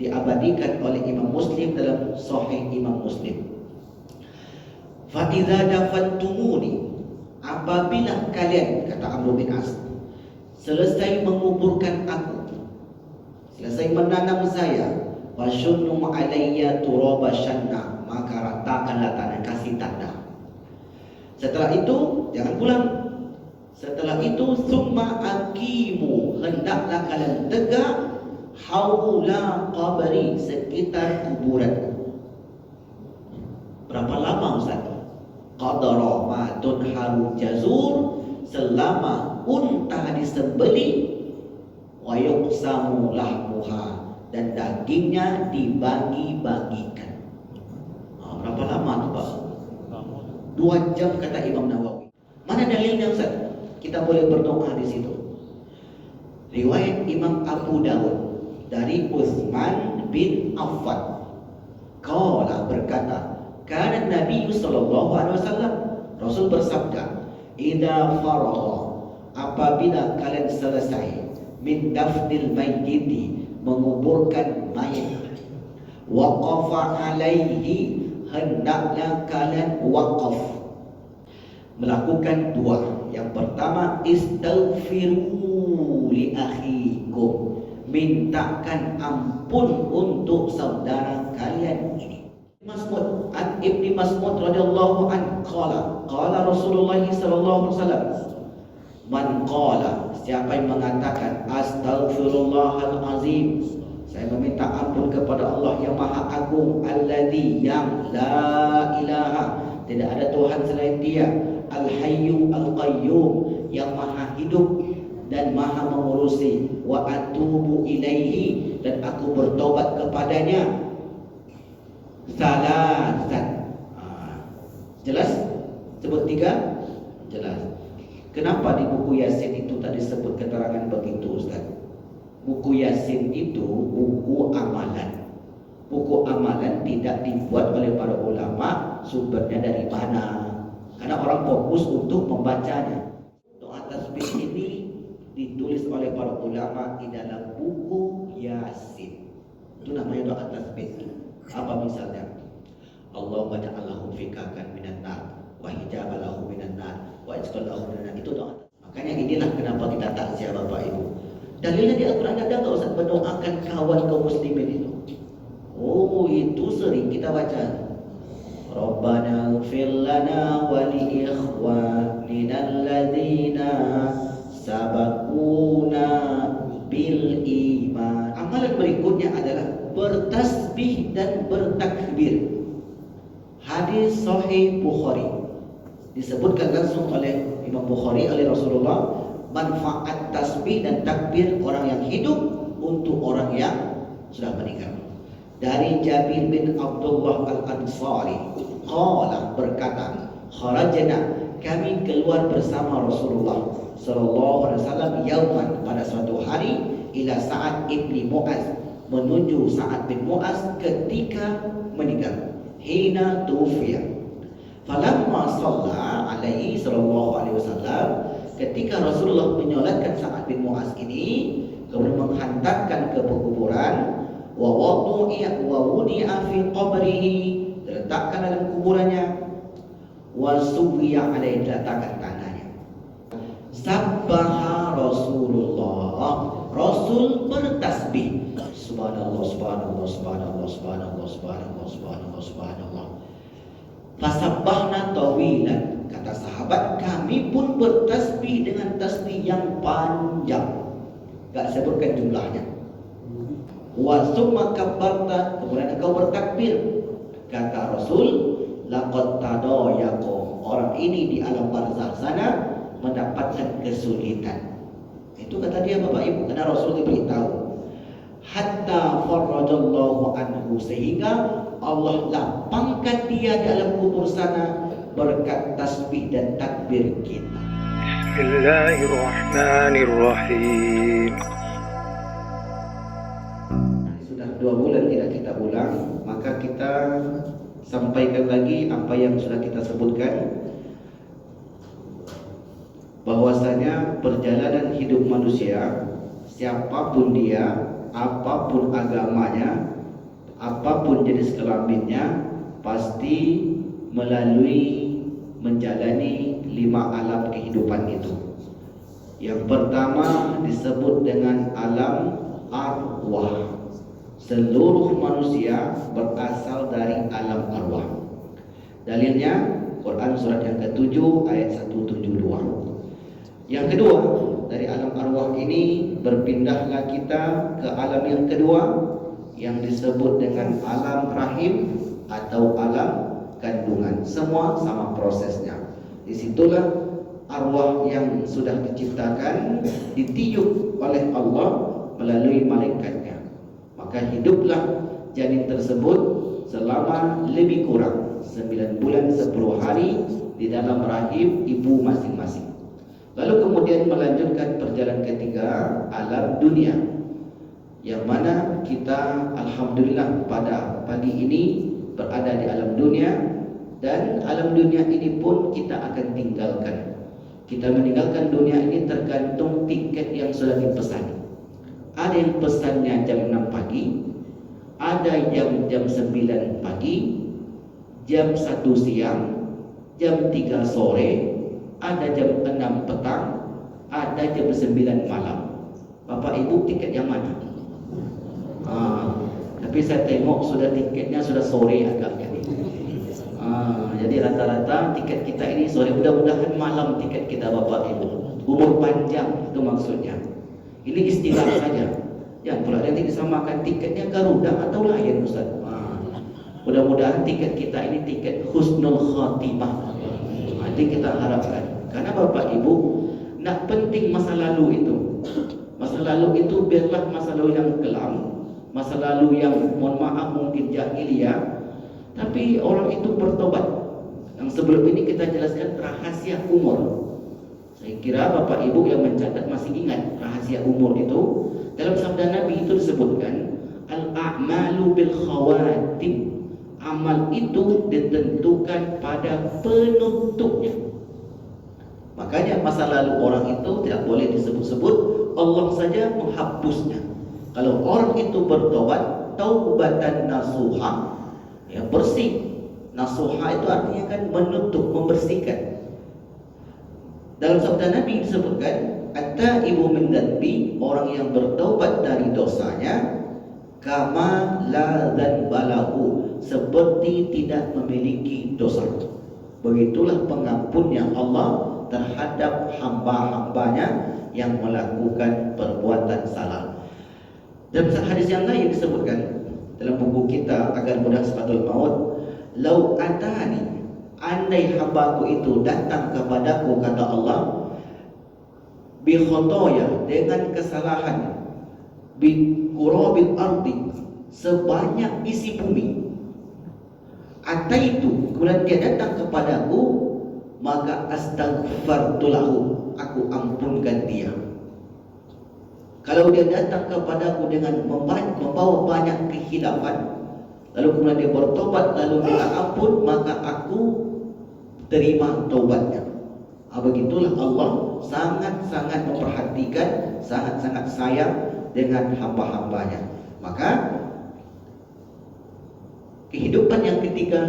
diabadikan oleh Imam Muslim dalam Sahih Imam Muslim. Fa idza dafantumuni, apabila kalian, kata Amr bin As, selesai menguburkan aku, selesai menanam saya, fashunnu alayya turaba syanna, maka ratakanlah tanah, kasih tanda. Setelah itu jangan pulang. Setelah itu summa aqimu, hendaklah kalian tegak haula qabri, sekitar kuburanku. Berapa lama Ustaz? Qadara ma tunharu jazur, selama unta disembeli, wa yuqsamu lahmuha, dan dagingnya dibagi-bagikan. Berapa lama tuh Pak? 2 jam kata Imam Nawawi. Mana dalilnya Ustaz? Kita boleh berdoa di situ. Riwayat Imam Abu Dawud dari Utsman bin Affan. Qala, berkata, kana Nabi sallallahu alaihi wasallam, Rasul bersabda, idza faragha, apabila kalian selesai, min dafnil mayyiti, menguburkan mayat, waqafa alaihi, hendaklah kalian waqaf, melakukan 2. Yang pertama, istaghfiru li akhikum, mintakan ampun untuk saudara kalian ini. Mas'ud, an Ibni Mas'ud radhiyallahu anhu qala, qala Rasulullah sallallahu alaihi wasallam, man qala, siapa yang mengatakan astaghfirullahal azim, saya meminta ampun kepada Allah yang Maha Agung, alladzi, yang la ilaha, tidak ada Tuhan selain Dia, al-hayyu al-qayyum, yang Maha hidup dan Maha mengurusi, wa atubu ilaihi, dan aku bertobat kepadanya, salasan. Jelas? Sebut 3? Jelas. Kenapa di buku Yasin itu tadi sebut keterangan begitu Ustaz? Buku Yasin itu buku amalan. Buku amalan tidak dibuat oleh para ulama, sumbernya dari mana? Karena orang fokus untuk membacanya. Doa tasbih ini ditulis oleh para ulama di dalam buku Yasin. Itu namanya doa tasbih. Apa misalnya? Allahumma ja'allahu fikakan minan nar, wa hijabalahu minan nar, wa ijqalahu minan nar. Itu doa. Makanya inilah kenapa kita takziah Bapak Ibu. Dalilnya di Al-Quran ada nggak Ustaz mendoakan kawan kaum muslimin itu? Oh, itu sering kita baca. Rabbana ighfir lana wa li ikhwanina alladzina sabaquna bil iman. Amalan berikutnya adalah bertasbih dan bertakbir. Hadis Sahih Bukhari, disebutkan langsung oleh Imam Bukhari, oleh Rasulullah, manfaat tasbih dan takbir orang yang hidup untuk orang yang sudah meninggal. Dari Jabir bin Abdullah Al-Ansari, qala, berkata, kharajna, kami keluar bersama Rasulullah sallallahu alaihi wasallam, yauman, pada suatu hari, ila Sa'ad ibni Mu'az, menuju Sa'ad bin Mu'az ketika meninggal, hina tufiya. Falamma shalla alaihi sallallahu alaihi wasallam, ketika Rasulullah menyolatkan Sa'ad bin Mu'az ini, kemudian menghantarkan ke pekuburan, wa wudi'a fi qabrihi, diletakkan dalam kuburannya, wa suwiya alaihi, diletakkan tanahnya. Sabbaha Rasulullah, Rasul bertasbih, subhanallah subhanallah subhanallah subhanallah subhanallah subhanallah subhanallah. Fasabbahna tawilan, kata sahabat, kami pun bertasbih dengan tasbih yang panjang, gak sebutkan jumlahnya. Wa summa kabbarta, kemudian engkau bertakbir, kata Rasul, laqad tadayaqa, orang ini di alam barzakh sana mendapatkan kesulitan. Itu kata dia Bapak Ibu, karena Rasul diberitahu. Hatta farajallahu anhu, sehingga Allah lapangkan dia dalam kubur sana berkat tasbih dan takbir kita. Bismillahirrahmanirrahim. Sudah 2 bulan tidak kita ulang, maka kita sampaikan lagi apa yang sudah kita sebutkan, bahwasanya perjalanan hidup manusia, siapapun dia, apapun agamanya, apapun jenis kelaminnya, pasti melalui menjalani 5 alam kehidupan itu. Yang pertama disebut dengan alam arwah. Seluruh manusia berasal dari alam arwah. Dalilnya Quran surat yang ke-7 ayat 172. Yang kedua, dari alam arwah ini berpindahlah kita ke alam yang kedua yang disebut dengan alam rahim atau alam kandungan. Semua sama prosesnya. Disitulah arwah yang sudah diciptakan ditiup oleh Allah melalui malaikatnya. Maka hiduplah janin tersebut selama lebih kurang 9 bulan 10 hari di dalam rahim ibu masing-masing. Lalu kemudian melanjutkan perjalanan ketiga, alam dunia, yang mana kita alhamdulillah pada pagi ini berada di alam dunia. Dan alam dunia ini pun kita akan tinggalkan. Kita meninggalkan dunia ini tergantung tiket yang sudah dipesan. Ada yang pesannya jam 6 pagi, ada jam 9 pagi, jam 1 siang, jam 3 sore, ada jam 6 petang, ada jam 9 malam. Bapak Ibu tiket yang mana? Tapi saya tengok sudah tiketnya sudah sore agaknya nih. Jadi rata-rata tiket kita ini sore. Mudah-mudahan malam tiket kita Bapak Ibu. Umur panjang itu maksudnya. Ini istilah saja. Jangan pula nanti disamakan tiketnya Garuda atau Lion Ustaz. Mudah-mudahan tiket kita ini tiket husnul khatimah. Nanti kita harapkan. Karena Bapak Ibu nak penting masa lalu itu. Masa lalu itu biarlah masa lalu yang kelam, masa lalu yang mohon maaf mungkin jahiliyah. Tapi orang itu bertobat. Yang sebelum ini kita jelaskan rahasia umur. Saya kira Bapak Ibu yang mencatat masih ingat rahasia umur itu. Dalam sabda Nabi itu disebutkan al-a'malu bil khawatim. Amal itu ditentukan pada penutupnya. Makanya masa lalu orang itu tidak boleh disebut-sebut, Allah saja menghapusnya. Kalau orang itu bertobat, taubatan nasuha, ya bersih. Nasuha itu artinya kan menutup, membersihkan. Dalam sabda Nabi disebutkan at-taibu min dzanbi, orang yang bertaubat dari dosanya, kama la dzanbalahu, seperti tidak memiliki dosa. Begitulah pengampunnya Allah terhadap hamba-hambanya yang melakukan perbuatan salah. Dalam hadis yang lain disebutkan dalam buku kita Agar Mudah Sifatul Maut, lau atani, andai hambaku itu datang kepadaku, kata Allah, bi khotoya, dengan kesalahan, bi qurabil ardi, sebanyak isi bumi, ataitu, kemudian dia datang kepadaku, maka astaghfartulahu, aku ampunkan dia. Kalau dia datang kepadaku dengan membawa banyak kehilafan, lalu kemudian dia bertobat lalu minta ampun, maka aku terima taubatnya. Begitulah Allah sangat-sangat memperhatikan, sangat-sangat sayang dengan hamba-hambanya. Maka kehidupan yang ketiga,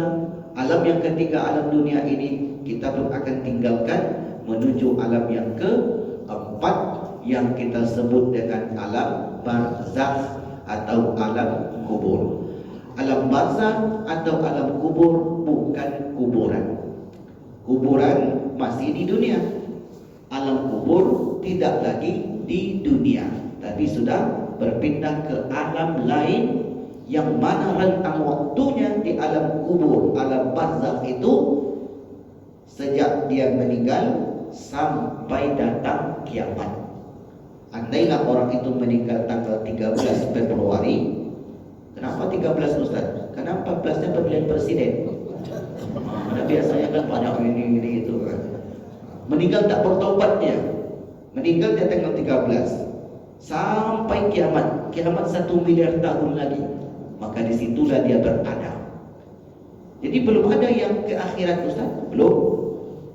alam yang ketiga, alam dunia ini kita pun akan tinggalkan menuju alam yang keempat yang kita sebut dengan alam barzakh atau alam kubur. Alam barzakh atau alam kubur bukan kuburan. Kuburan masih di dunia. Alam kubur tidak lagi di dunia, tapi sudah berpindah ke alam lain yang mana rentang waktunya di alam kubur, alam barzakh itu sejak dia meninggal sampai datang kiamat. Andailah orang itu meninggal tanggal 13 Februari, kenapa 13 Ustaz? Karena 14-nya pemilihan presiden. Karena biasanya kan banyak ini itu kan. Meninggal tak bertobat dia. Meninggal dia tanggal 13 sampai kiamat. Kiamat 1 miliar tahun lagi. Maka disitulah dia berada. Jadi belum ada yang ke akhirat Ustaz, belum.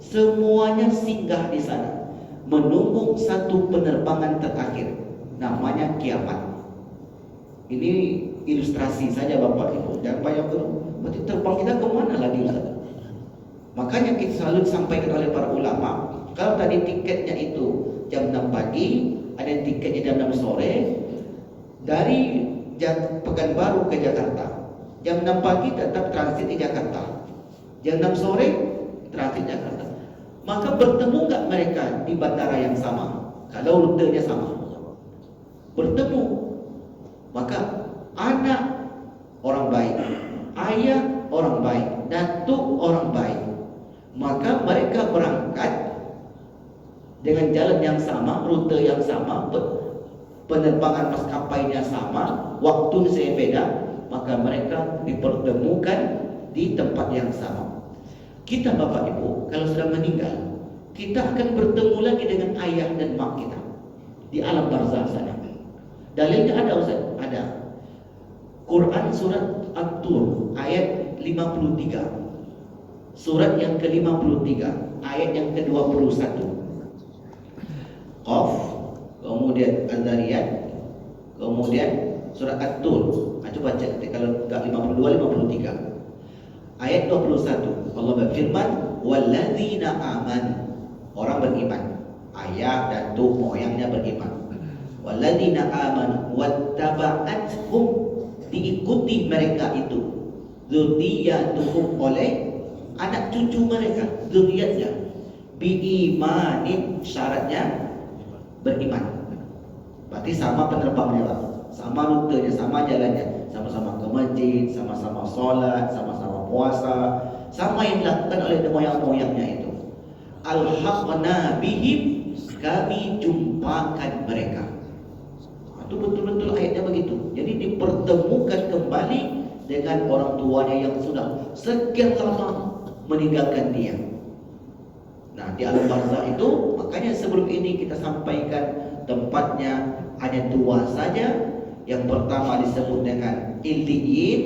Semuanya singgah di sana, menunggu satu penerbangan terakhir, namanya kiamat. Ini ilustrasi saja Bapak Ibu. Jangan bayang dulu, berarti terbang kita kemana lagi Ustaz? Makanya kita selalu disampaikan oleh para ulama, kalau tadi tiketnya itu jam 6 pagi, ada yang tiketnya jam 6 sore, dari Pekanbaru ke Jakarta, jam 6 pagi tetap transit di Jakarta, jam 6 sore transit Jakarta. Maka bertemu nggak mereka di bandara yang sama? Kalau rutenya sama, bertemu. Maka anak orang baik, ayah orang baik, datuk orang baik, maka mereka berangkat dengan jalan yang sama, rute yang sama, penerbangan maskapainya sama, waktu saya beda, maka mereka dipertemukan di tempat yang sama. Kita Bapak Ibu, kalau sudah meninggal, kita akan bertemu lagi dengan ayah dan mak kita di alam barzah sana. Dalilnya ada Ustaz, ada. Quran surat At-Tur ayat 53. Surat yang ke-53, ayat yang ke-21. Qaf, kemudian Az-Zariyat, kemudian surat At-Tur. Coba cek kalau enggak 52, 53. Ayat 21, Allah berfirman, walladzina amanu, orang beriman, ayah dan datuk moyangnya beriman. Walladzina amanu wattaba'athum, diikuti mereka itu dzurriyyatuhum, oleh anak cucu mereka, zuriatnya, biimanin, syaratnya beriman. Berarti sama penerbangnya Pak, sama rutenya, sama jalannya, sama-sama ke masjid, sama-sama sholat, sama-sama puasa, sama yang dilakukan oleh moyang-moyangnya itu. Alhaqna bihim, kami jumpakan mereka. Itu betul-betul ayatnya begitu. Jadi dipertemukan kembali dengan orang tuanya yang sudah sekian lama meninggalkan dia. Nah, di alam barzah itu, makanya sebelum ini kita sampaikan tempatnya hanya dua saja. Yang pertama disebut dengan Illiyin,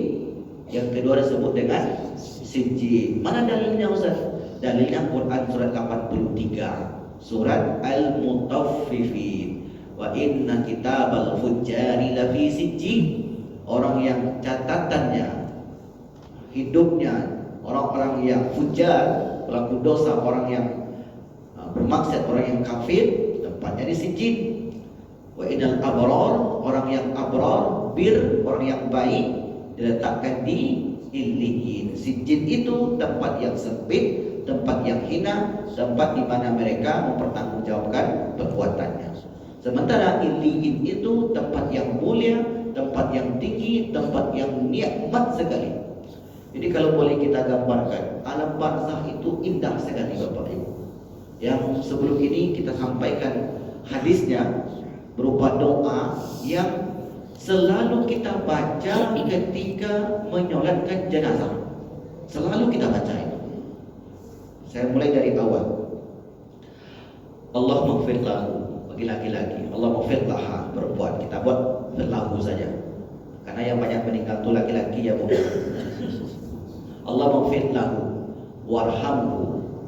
yang kedua disebut dengan Sijjin. Mana dalilnya Ustaz? Dalilnya Quran surat 83, surat Al-Mutaffifin. Wa inna kitabal fujjari lafi sijjin. Orang yang catatannya, hidupnya, orang-orang yang fujar, pelaku dosa, orang yang bermaksiat, orang yang kafir, tempatnya di Sijjin. Wa innal abrar, orang yang abrar, bir, orang yang baik, diletakkan di Illiyin. Sijjin itu tempat yang sempit, tempat yang hina, tempat di mana mereka mempertanggungjawabkan perbuatannya. Sementara Illiyin itu tempat yang mulia, tempat yang tinggi, tempat yang nikmat sekali. Jadi kalau boleh kita gambarkan, alam barzah itu indah sekali Bapak Ibu. Yang sebelum ini kita sampaikan hadisnya berupa doa yang selalu kita baca ketika menyolatkan jenazah. Selalu kita baca itu. Saya mulai dari awal. Allahumma ighfir lahu, bagi laki-laki. Allahumma ighfir laha, perempuan. Kita buat berlagu saja. Karena yang banyak meninggal itu laki-laki ya Bu. Allahumma ighfir lahu warhamhu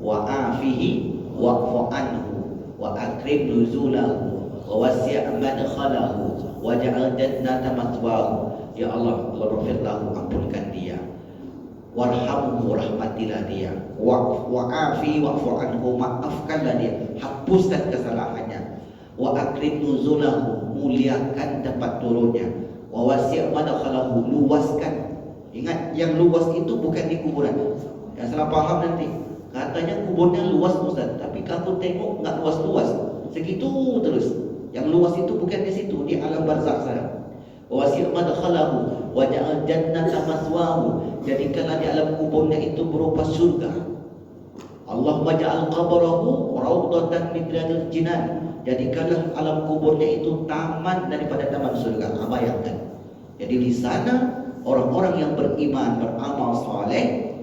wa'afihi wa'fu anhu wa akrim nuzulahu wa wasi' madkhalahu waj'al jannata mathwahu. Ya Allah, Allahumma ighfir lahu, ampunkan dia. Warhamhu, rahmatilah dia. Wa'afi wa'fu anhu, maafkanlah dia, hapuskan kesalahannya. Wa akrim nuzulahu, muliakan tempat turunnya. Wa wasi' madkhalahu, luaskan. Ingat, yang luas itu bukan di kuburan. Yang salah paham nanti, katanya kuburnya luas Ustaz, tapi kamu tengok nggak luas-luas, segitu terus. Yang luas itu bukan di situ, di alam barzakh sana. Wa wasi' madkhalahu wa ja'al jannata maswahu, jadikanlah di alam kuburnya itu berupa surga. Allahumma ja'al qabrahu raudhatan min riyadil jinan, jadikanlah alam kuburnya itu taman daripada taman surga. Bayangkan. Jadi di sana orang-orang yang beriman, beramal saleh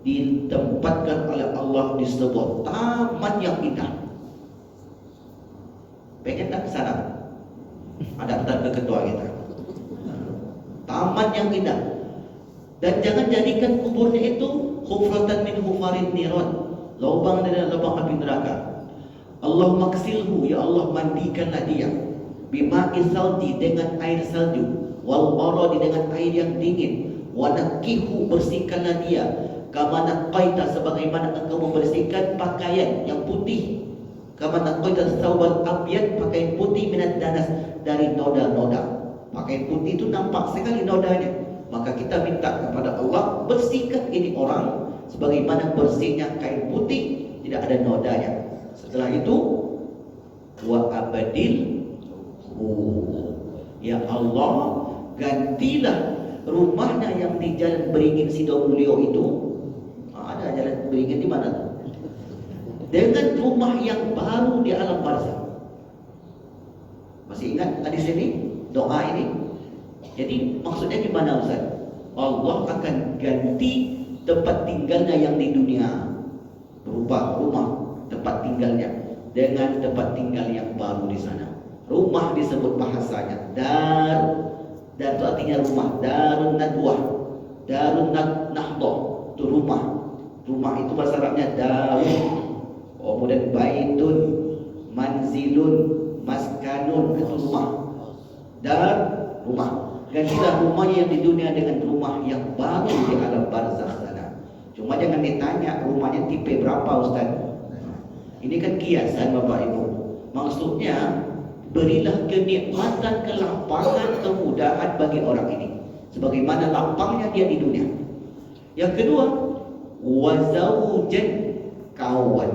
ditempatkan oleh Allah di sebuah taman yang indah. Pengen tak ke sana? Ada antar ke ketua kita. Taman yang indah. Dan jangan jadikan kuburnya itu hufratan min hufarin niran, lubang dari lubang api neraka. Allahumma ksilhu, ya Allah mandikanlah dia, bima'is salji, dengan air salju. wal baradi dengan air yang dingin, wa naqihu bersihkanlah dia, kama naqaita sebagaimana engkau membersihkan pakaian yang putih, kama naqaita thawbal abyad, pakaian putih minad danas, dari noda-noda. Pakaian putih itu nampak sekali nodanya, maka kita minta kepada Allah, bersihkan ini orang sebagaimana bersihnya kain putih, tidak ada nodanya. Setelah itu, wa abadil, ya Allah, gantilah rumahnya yang di Jalan Beringin Sidomulyo itu. Ada Jalan Beringin di mana? Dengan rumah yang baru di alam barzakh. Masih ingat di sini doa ini? Jadi maksudnya gimana Ustaz? Allah akan ganti tempat tinggalnya yang di dunia berupa rumah tempat tinggalnya dengan tempat tinggal yang baru di sana. Rumah disebut bahasanya dar itu artinya rumah, darun nadwah, darun nahdoh, itu rumah. Rumah itu bahasa Arabnya darun. Kemudian baitun, manzilun, maskanun, itu rumah. Dar, rumah. Gantilah rumahnya yang di dunia dengan rumah yang baru di alam barzakh sana. Cuma jangan ditanya rumahnya tipe berapa Ustaz. Ini kan kiasan Bapak Ibu. Maksudnya berilah kenikmatan, kelapangan, kemudahan bagi orang ini sebagaimana lapangnya dia di dunia. Yang kedua, wazaujan, kawan.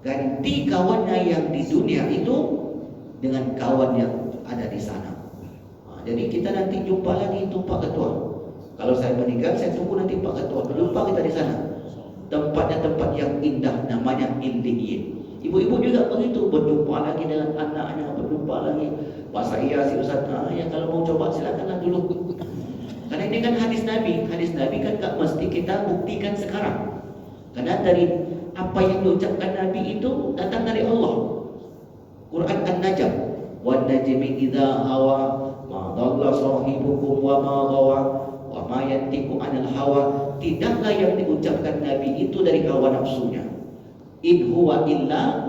Ganti kawannya yang di dunia itu dengan kawan yang ada di sana. Jadi kita nanti jumpa lagi itu Pak Ketua. Kalau saya meninggal, saya tunggu nanti Pak Ketua. Berjumpa kita di sana. Tempatnya tempat yang indah, namanya Illiyin. Ibu-ibu juga begitu, berjumpa lagi dengan anaknya, berjumpa lagi. Masa iya si Ustaz, ya kalau mau coba silakanlah dulu. Karena ini kan hadis Nabi kan gak mesti kita buktikan sekarang. Karena dari apa yang diucapkan Nabi itu datang dari Allah. Quran An-Najm, wan najmi idza hawa ma dhalla sahibukum wa ma ghawa wa ma yantiqu 'anil hawa. Tidaklah yang diucapkan Nabi itu dari hawa nafsunya. In huwa illa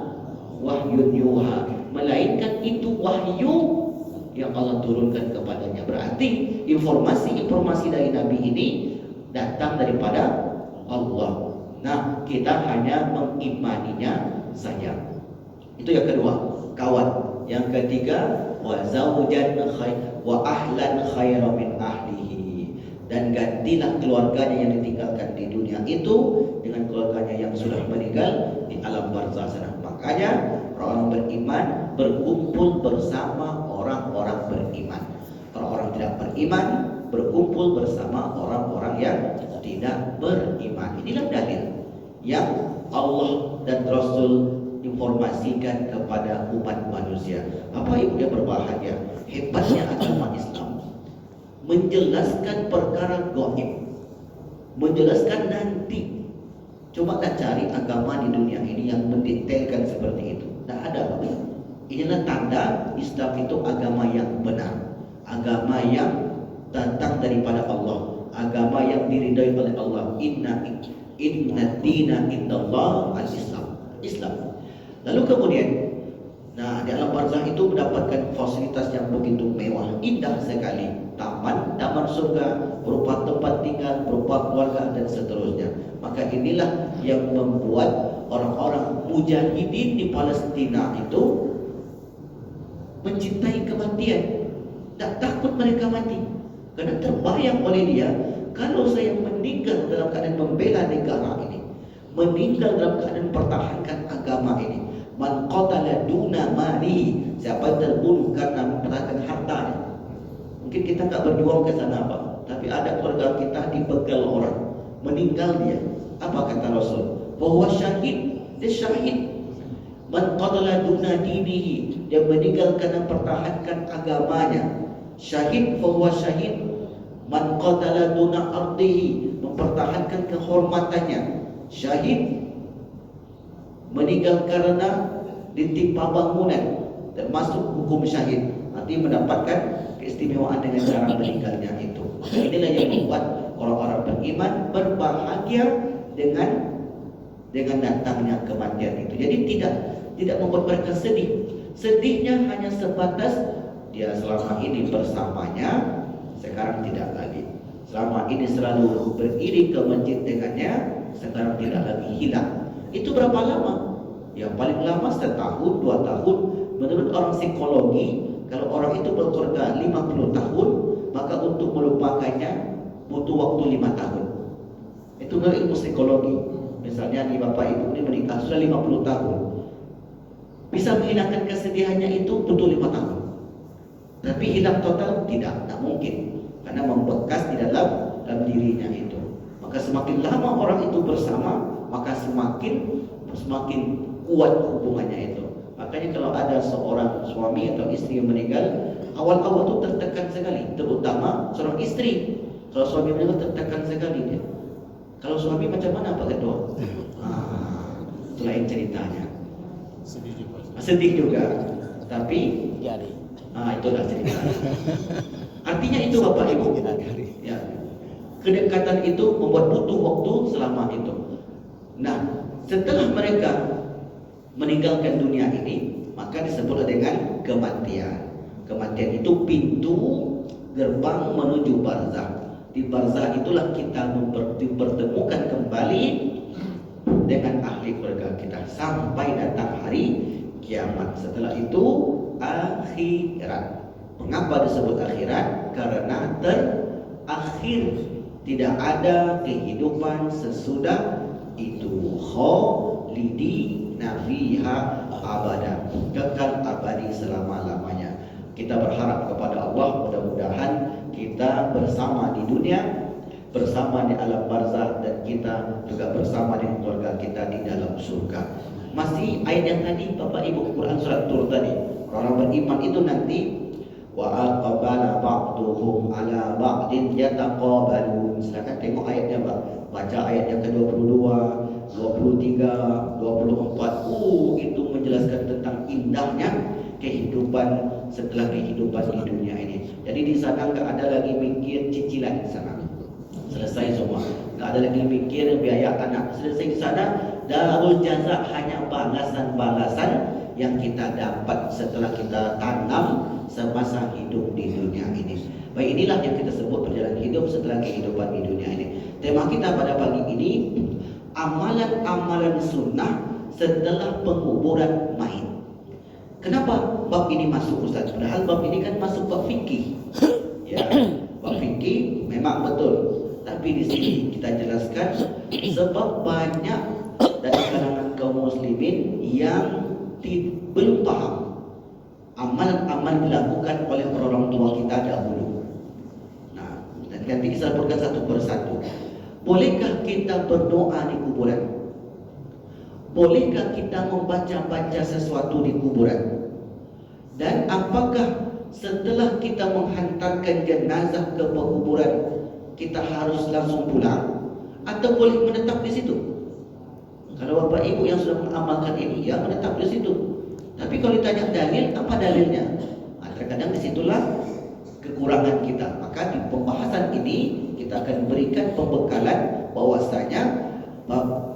wahyun yuha, melainkan itu wahyu yang Allah turunkan kepadanya. Berarti informasi-informasi dari Nabi ini datang daripada Allah. Nah, kita hanya mengimaninya saja. Itu yang kedua, kawan. Yang ketiga, wa zawjan wa ahlan khairan min ahlihi. Dan gantilah keluarganya yang ditinggalkan di dunia itu dengan keluarganya yang sudah meninggal di alam barzakh sana. Makanya orang beriman berkumpul bersama orang-orang beriman. Orang-orang tidak beriman berkumpul bersama orang-orang yang tidak beriman. Inilah dalil yang Allah dan Rasul informasikan kepada umat manusia. Apa ibu yang berbahagia? Hebatnya agama Islam menjelaskan perkara gaib, menjelaskan nanti. Coba dah cari agama di dunia ini yang mendetailkan seperti itu. Tak ada. Inilah tanda Islam itu agama yang benar, agama yang datang daripada Allah, agama yang diridai oleh Allah. Inna dina indallah al-Islam. Lalu kemudian, nah di alam barzakh itu mendapatkan fasilitas yang begitu mewah, indah sekali. Taman surga, berupa tempat tinggal, berupa keluarga dan seterusnya. Maka inilah yang membuat orang-orang mujahidin di Palestina itu mencintai kematian. Tak takut mereka mati, karena terbayang oleh dia, kalau saya meninggal dalam keadaan membela negara ini, meninggal dalam keadaan mempertahankan agama ini, man qatala duna mali, siapa yang terbunuh karena mempertahankan hartanya. Mungkin kita tak berjuang ke sana Pak, tapi ada keluarga kita dibegal orang, meninggal dia. Apa kata Rasul? Bahwa syahid, dia syahid. Man qatala duna dinihi, dia meninggal karena mempertahankan agamanya. Syahid, bahwa syahid. Man qatala duna ardihi, mempertahankan kehormatannya. Syahid, meninggal karena ditimpa bangunan, termasuk hukum syahid, nanti mendapatkan keistimewaan dengan cara meninggalnya itu. Inilah yang membuat orang-orang beriman berbahagia dengan datangnya kematian itu. Jadi tidak membuat mereka sedih. Sedihnya hanya sebatas dia selama ini bersamanya, sekarang tidak lagi. Selama ini selalu beriring ke masjid dengannya, sekarang tidak lagi hilang. Itu berapa lama? Yang paling lama setahun, 2 tahun. Menurut orang psikologi, kalau orang itu bekerja 50 tahun, maka untuk melupakannya butuh waktu 5 tahun. Itu menurut ilmu psikologi. Misalnya nih bapak ibu ini menikah sudah 50 tahun, bisa menghilangkan kesedihannya itu butuh 5 tahun. Tapi hilang total tidak mungkin, karena membekas di dalam dirinya itu. Maka semakin lama orang itu bersama, maka semakin kuat hubungannya itu. Makanya kalau ada seorang suami atau istri yang meninggal, awal-awal itu tertekan sekali, terutama seorang istri. Kalau suami meninggal tertekan sekali dia. Kalau suami macam mana Pak Ketua? Itu lain ceritanya. Sedih juga. Tapi itu dah cerita. Artinya itu Bapak Ibu. Ya. Kedekatan itu membuat butuh waktu selama itu. Nah, setelah mereka meninggalkan dunia ini, maka disebut dengan kematian. Kematian itu pintu gerbang menuju barzakh. Di barzakh itulah kita dipertemukan kembali dengan ahli keluarga kita sampai datang hari kiamat. Setelah itu akhirat. Mengapa disebut akhirat? Karena terakhir, tidak ada kehidupan sesudah itu. Khalidina fiha abada, kekal abadi selama-lamanya. Kita berharap kepada Allah, mudah-mudahan kita bersama di dunia, bersama di alam barzakh, dan kita juga bersama dengan keluarga kita di dalam surga. Masih ayat yang tadi Bapak Ibu, Quran surat Tur tadi, orang beriman itu nanti wa aqbala ba'duhum ala ba'din yataqabalun. Silakan tengok ayatnya Pak. Baca ayat yang ke-22, 23, 24. Itu menjelaskan tentang indahnya kehidupan setelah kehidupan di dunia ini. Jadi di sana enggak ada lagi mikir cicilan di sana. Selesai semua. Enggak ada lagi mikir biaya anak. Selesai di sana, darul jaza, hanya balasan-balasan yang kita dapat setelah kita tanam semasa hidup di dunia ini. Baik, inilah yang kita sebut perjalanan hidup setelah kehidupan di dunia ini. Tema kita pada pagi ini, amalan-amalan sunnah setelah penguburan mayit. Kenapa bab ini masuk Ustaz? Padahal bab ini kan masuk bab fikih. Ya, bab fikih memang betul. Tapi di sini kita jelaskan sebab banyak dari kalangan kaum muslimin yang belum paham amalan-amalan dilakukan oleh orang tua kita dahulu. Nah, dan nanti kita sebutkan satu persatu. Bolehkah kita berdoa di kuburan? Bolehkah kita membaca-baca sesuatu di kuburan? Dan apakah setelah kita menghantarkan jenazah ke kuburan, kita harus langsung pulang atau boleh menetap di situ? Kalau Bapak Ibu yang sudah mengamalkan ini, ya menetap di situ. Tapi kalau ditanya dalil, apa dalilnya? Terkadang disitulah kekurangan kita. Maka di pembahasan ini kita akan berikan pembekalan bahwasanya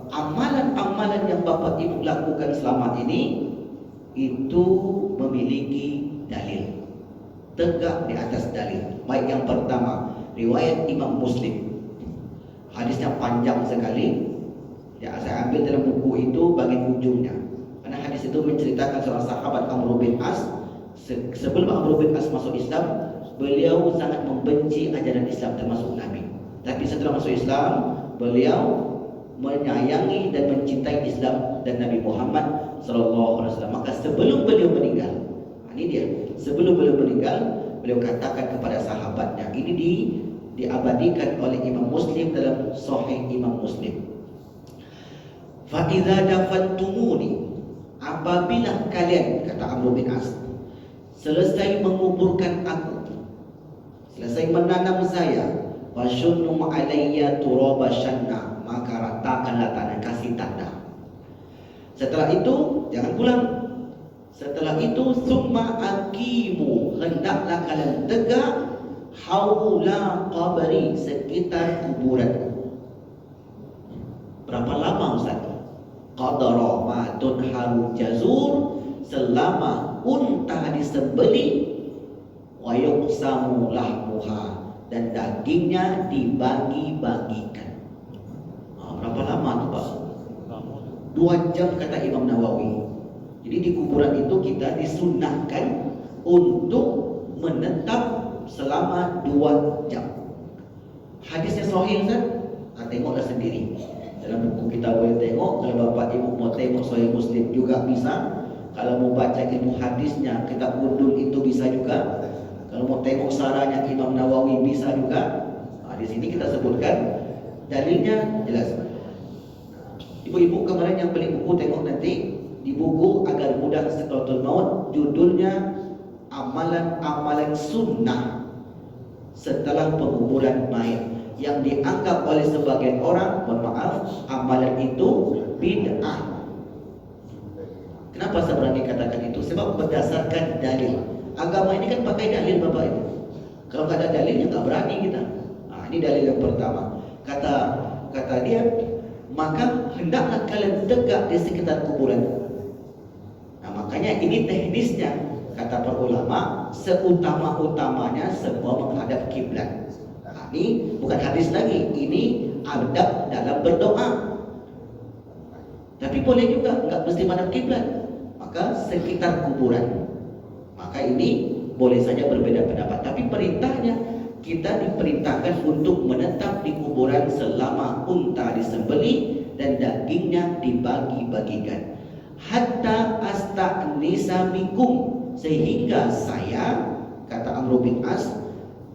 amalan-amalan yang Bapak Ibu lakukan selama ini itu memiliki dalil, tegak di atas dalil. Baik, yang pertama, riwayat Imam Muslim. Hadisnya panjang sekali. Ya, saya ambil dalam buku itu bagian ujungnya. Karena hadis itu menceritakan seorang sahabat Amr bin As. Sebelum Amr bin As masuk Islam, beliau sangat membenci ajaran Islam termasuk Nabi. Tapi setelah masuk Islam, beliau menyayangi dan mencintai Islam dan Nabi Muhammad SAW. Maka sebelum beliau meninggal, ini dia, sebelum beliau meninggal, beliau katakan kepada sahabatnya, ini diabadikan oleh Imam Muslim dalam Sahih Imam Muslim. Fa idza dafantumuni, apabila kalian, kata Amr bin As, selesai menguburkan aku, selesai menanam saya, wasyunnu alayya turaba syanna, maka ratakanlah tanah, kasih tanda. Setelah itu jangan pulang. Setelah itu summa aqimu, hendaklah kalian tegak haula qabri, sekitar kuburanku. Berapa lama Ustaz? Qadara ma tunharu jazur, selama unta disembelih, wa yuqsamu lahmuha, dan dagingnya dibagi-bagikan. Berapa lama tuh Pak? 2 jam kata Imam Nawawi. Jadi di kuburan itu kita disunahkan untuk menetap selama 2 jam. Hadisnya sahih kan? Tengoklah sendiri. Dalam buku kita boleh tengok. Kalau Bapak Ibu mau tengok Sahih Muslim juga bisa. Kalau mau baca ilmu hadisnya, kitab Undul itu bisa juga. Kalau mau tengok sarahnya Imam Nawawi bisa juga. Di sini kita sebutkan dalilnya jelas. Ibu-ibu kemarin yang beli buku tengok nanti di buku Agar Mudah Sakratul Maut, judulnya Amalan-amalan sunnah setelah penguburan mayat yang dianggap oleh sebagian orang, mohon maaf, amalan itu bid'ah. Kenapa saya berani katakan itu? Sebab berdasarkan dalil. Agama ini kan pakai dalil Bapak Ibu. Kalau nggak ada dalilnya nggak berani kita. Ini dalil yang pertama. Kata dia, maka hendaklah kalian tegak di sekitar kuburan. Makanya ini teknisnya, kata para ulama, seutama-utamanya semua menghadap kiblat. Ini bukan hadis lagi, ini adab dalam berdoa. Tapi boleh juga nggak mesti menghadap kiblat, maka sekitar kuburan. Maka ini boleh saja berbeda pendapat. Tapi perintahnya, kita diperintahkan untuk menetap di kuburan selama unta disembelih dan dagingnya dibagi-bagikan. Hatta asta'nisa bikum, sehingga saya, kata Amr bin As,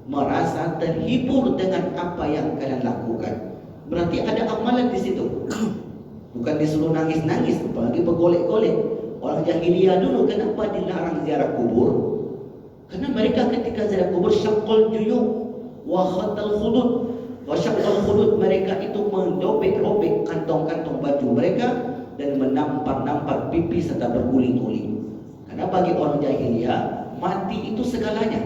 merasa terhibur dengan apa yang kalian lakukan. Berarti ada amalan di situ. Bukan disuruh nangis-nangis, apalagi bergolek-golek. Orang jahiliyah dulu kenapa dilarang ziarah kubur? Karena mereka ketika ziarah kubur syaqqal juyub wa khatal khudud. Wa syaqqal khudud, mereka itu mendobek-robek kantong-kantong baju mereka dan menampar-nampar pipi serta berguling-guling. Karena bagi orang jahiliyah, mati itu segalanya.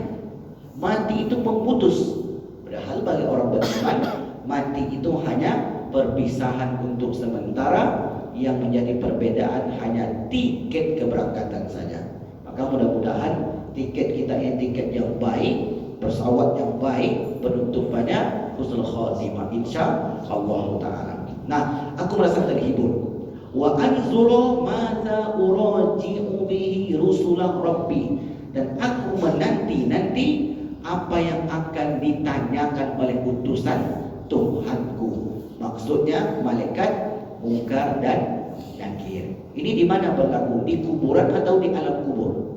Mati itu memutus. Padahal bagi orang beriman, mati itu hanya perpisahan untuk sementara, yang menjadi perbedaan hanya tiket keberangkatan saja. Maka mudah-mudahan tiket kita ini tiket yang baik, pesawat yang baik, penutupannya husnul khatimah insyaallah taala. Nah, aku merasa terhibur. Wa anzuru mata uraji'u bihi rusulah rabbi, dan aku menanti-nanti apa yang akan ditanyakan oleh utusan Tuhanku. Maksudnya malaikat Munkar dan Nakir. Ini di mana berlaku? Di kuburan atau di alam kubur?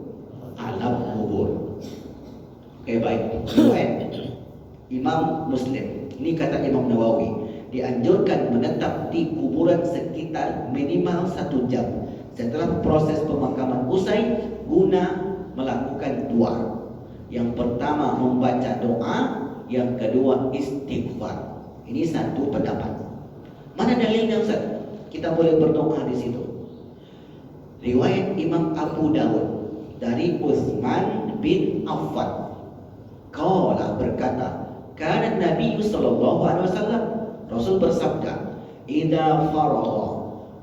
Alam kubur. Oke, baik. Riwayat Imam Muslim. Ini kata Imam Nawawi, dianjurkan menetap di kuburan sekitar minimal 1 jam setelah proses pemakaman usai, guna melakukan dua. Yang pertama membaca doa, yang kedua istighfar. Ini satu pendapat. Mana dalilnya Ustaz? Kita boleh berdoa di situ. Riwayat Imam Abu Dawud dari Utsman bin Affan. Qala, berkata, kana Nabi sallallahu alaihi wasallam, Rasul bersabda, "Idza faragha,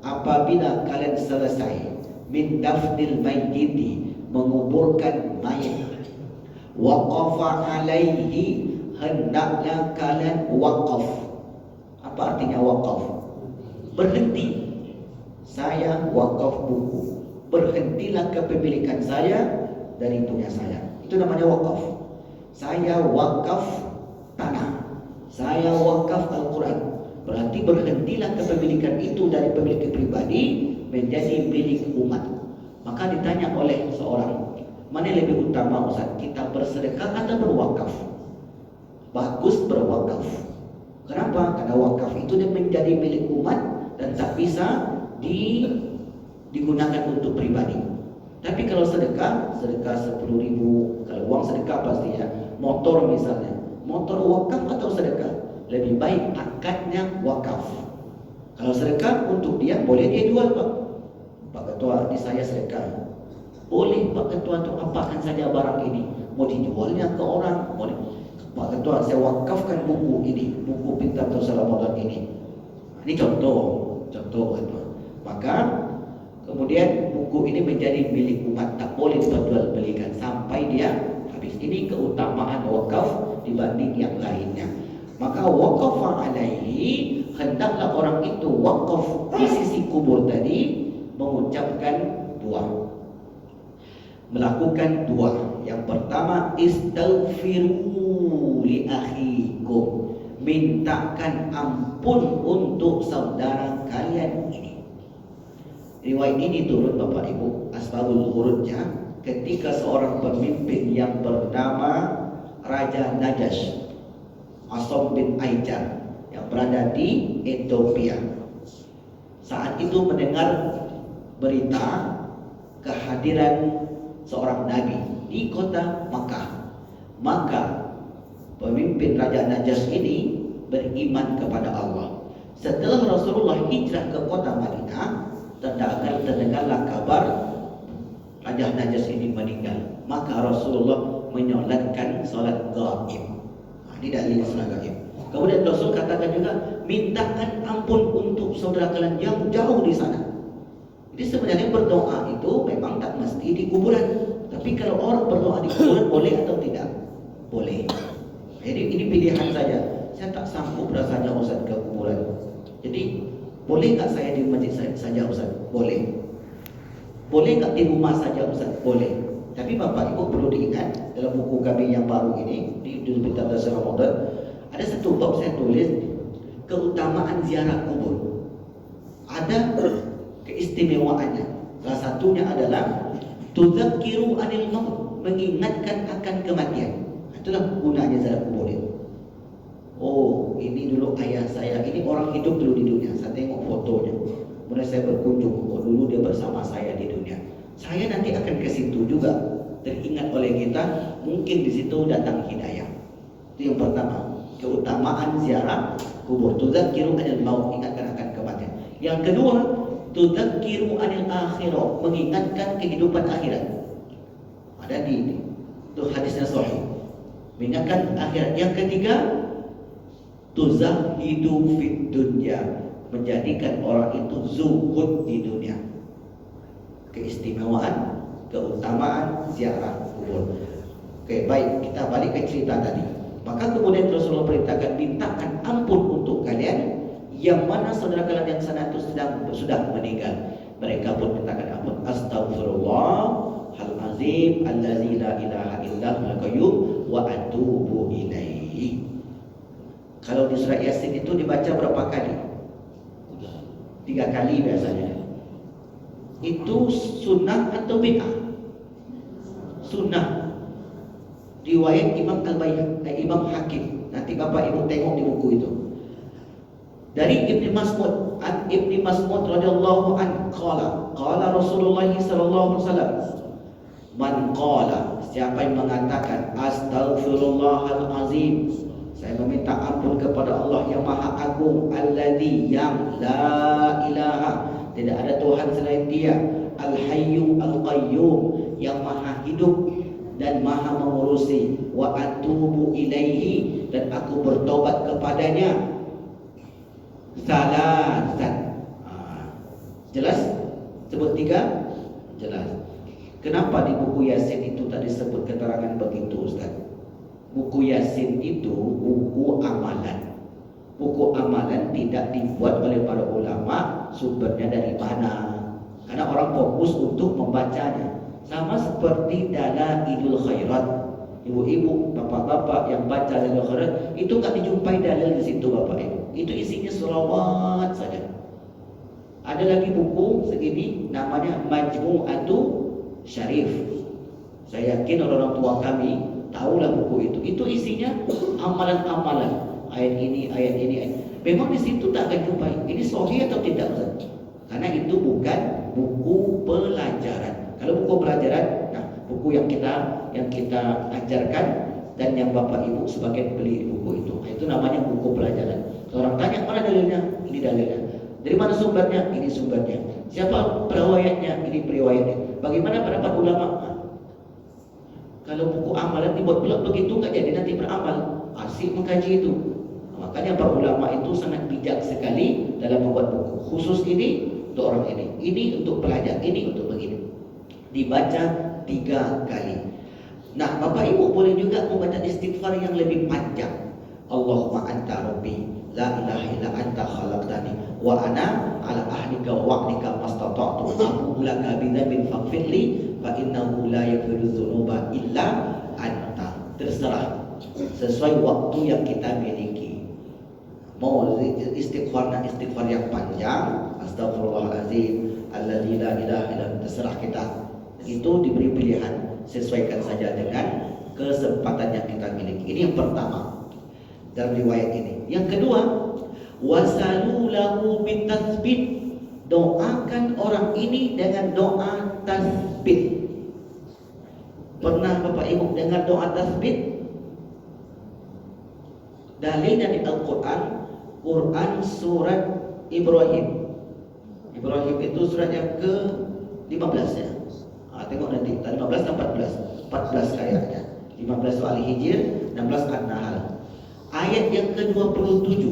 apabila kalian selesai min dafnil mayyiti, menguburkan mayat, waqafa alaihi, hendaklah kalian waqaf." Apa artinya waqaf? Berhenti. Saya wakaf buku, berhentilah kepemilikan saya dari punya saya. Itu namanya wakaf. Saya wakaf tanah, saya wakaf Al-Quran. Berarti berhentilah kepemilikan itu dari pemilik pribadi menjadi milik umat. Maka ditanya oleh seorang, mana yang lebih utama Ustaz, kita bersedekah atau berwakaf? Bagus berwakaf. Kenapa? Karena wakaf itu dia menjadi milik umat dan tak bisa digunakan untuk pribadi. Tapi kalau sedekah 10.000, kalau uang sedekah pasti ya. Motor misalnya, motor wakaf atau sedekah? Lebih baik akadnya wakaf. Kalau sedekah untuk dia, boleh dia jual Pak. Pak Ketua, ini saya sedekah. Boleh Pak Ketua, untuk apakan saja barang ini. Mau dijualnya ke orang, boleh. Pak Ketua, saya wakafkan buku ini, buku Pintar Terus Ramadan ini. Ini contoh itu. Maka kemudian buku ini menjadi milik umat, tak boleh diperjualbelikan sampai dia habis. habis. Ini keutamaan wakaf dibanding yang lainnya. Maka waqafa alaihi, hendaklah orang itu wakaf di sisi kubur tadi mengucapkan dua, melakukan dua. Yang pertama, istaghfiru li akhikum, mintakan ampun untuk saudara kalian ini. Riwayat ini turun Bapak Ibu, asbabul wurudnya ketika seorang pemimpin yang bernama Raja Najash Asom bin Aijar yang berada di Ethiopia, saat itu mendengar berita kehadiran seorang nabi di kota Makkah. Maka pemimpin Raja Najash ini beriman kepada Allah. Setelah Rasulullah hijrah ke kota Madinah, terdengarlah kabar Raja Najash ini meninggal. Maka Rasulullah menyolatkan salat gaib. Ini dalil salat gaib. Kemudian Rasul katakan juga, mintakan ampun untuk saudara kalian yang jauh di sana. Jadi sebenarnya berdoa itu memang tak mesti di kuburan. Tapi kalau orang berdoa di kuburan boleh atau tidak? Boleh. Jadi ini pilihan saja. Saya tak sanggup rasanya Ustaz ke kuburan. Jadi boleh tak saya di masjid saja Ustaz? Boleh. Boleh tak di rumah saja Ustaz? Boleh. Tapi Bapak Ibu perlu diingat, dalam buku kami yang baru ini di Juz 14 Ramadan, ada satu bab saya tulis keutamaan ziarah kubur. Ada keistimewaannya. Salah satunya adalah tudzakiru anil maut, mengingatkan akan kematian. Itulah gunanya ziarah kubur itu. Oh, ini dulu ayah saya, ini orang hidup dulu di dunia. Saya tengok fotonya. Kemudian saya berkunjung, oh dulu dia bersama saya di dunia. Saya nanti akan ke situ juga, teringat oleh kita, mungkin di situ datang hidayah. Itu yang pertama, keutamaan ziarah kubur. Tudzakiru anil maut, ingatkan akan kematian. Yang kedua, tudzakiru anil akhirah, mengingatkan kehidupan akhirat. Ada di itu hadisnya sahih, mengingatkan akhirat. Yang ketiga, tuzahidu fid dunya, menjadikan orang itu zuhud di dunia. Keistimewaan, keutamaan ziarah kubur. Oke, baik, kita balik ke cerita tadi. Maka kemudian Rasulullah perintahkan, mintakan ampun untuk kalian yang mana saudara kalian yang sana itu sudah meninggal. Mereka pun mintakan ampun. Astaghfirullahalazim allazi la ilaha illa huwal qayyum wa atubu ilaihi. Kalau di surah Yasin itu dibaca berapa kali? 3 kali biasanya. Itu sunnah atau bid'ah? Sunnah. Riwayat Imam Al-Baihaqi, Imam Hakim. Nanti Bapak Ibu tengok di buku itu. Dari Ibnu Mas'ud, Ibnu Mas'ud radhiyallahu anhu qala Rasulullah sallallahu alaihi wasallam, man qala, siapa yang mengatakan astaghfirullahal azim, saya meminta ampun kepada Allah yang Maha Agung, alladzi yang la ilaha, tidak ada Tuhan selain Dia, al-hayyu al-qayyum, yang Maha hidup dan Maha mengurusi, wa atubu ilaihi, dan aku bertobat kepadanya. Salasan. Jelas? Sebut 3? Jelas. Kenapa di buku Yasin itu tadi sebut keterangan begitu, Ustaz? Buku Yasin itu buku amalan. Buku amalan tidak dibuat oleh para ulama sumbernya dari mana. Karena orang fokus untuk membacanya. Sama seperti Dalailul Khairat. Ibu-ibu, bapak-bapak yang baca Dalailul Khairat itu tak dijumpai dalil di situ Bapak Ibu. Itu isinya selawat saja. Ada lagi buku segini namanya Majmu'atu Syarif. Saya yakin orang-orang tua kami tahulah buku itu. Itu isinya amalan-amalan. Ayat ini, ayat ini, ayat. Memang di situ tak akan jumpai. Ini sahih atau tidak, Ustaz? Karena itu bukan buku pelajaran. Kalau buku pelajaran, nah buku yang kita ajarkan dan yang Bapak Ibu sebagian beli di buku itu. Nah, itu namanya buku pelajaran. Kalau orang tanya mana dalilnya? Ini dalilnya. Dari mana sumbernya? Ini sumbernya. Siapa periwayatnya? Ini periwayatnya. Bagaimana pendapat ulama? Nah, kalau buku amalan dibuat pula begitu nggak jadi nanti beramal. Asik mengkaji itu. Nah, makanya para ulama itu sangat bijak sekali dalam membuat buku. Khusus ini untuk orang ini untuk pelajar, ini untuk begini. Dibaca 3 kali. Nah, Bapak Ibu boleh juga membaca istighfar yang lebih panjang. Allahumma anta rabbi, la ilaha illa anta khalaqtani, wa ana ala ahdika wa wa'dika mastata'tu, abu laka bidzambin faghfirli, fa innahu la yaghfiru dzunuba illa anta. Terserah sesuai waktu yang kita miliki. Mau istighfar yang panjang, astagfirullahaladzim, alladzi la ilaha illa, terserah kita. Itu diberi pilihan, sesuaikan saja dengan kesempatan yang kita miliki. Ini yang pertama dalam riwayat ini. Yang kedua, wasalu lahu bitasbih, doakan orang ini dengan doa tasbih. Pernah Bapak Ibu dengar doa tasbih? Dalil dari Al-Quran, Quran surat Ibrahim. Ibrahim itu surat yang ke-15 ya. Tengok nanti 15 dan 14 kayaknya. 15 soal Hijr, 16 An-Nahl. Ayat yang ke-27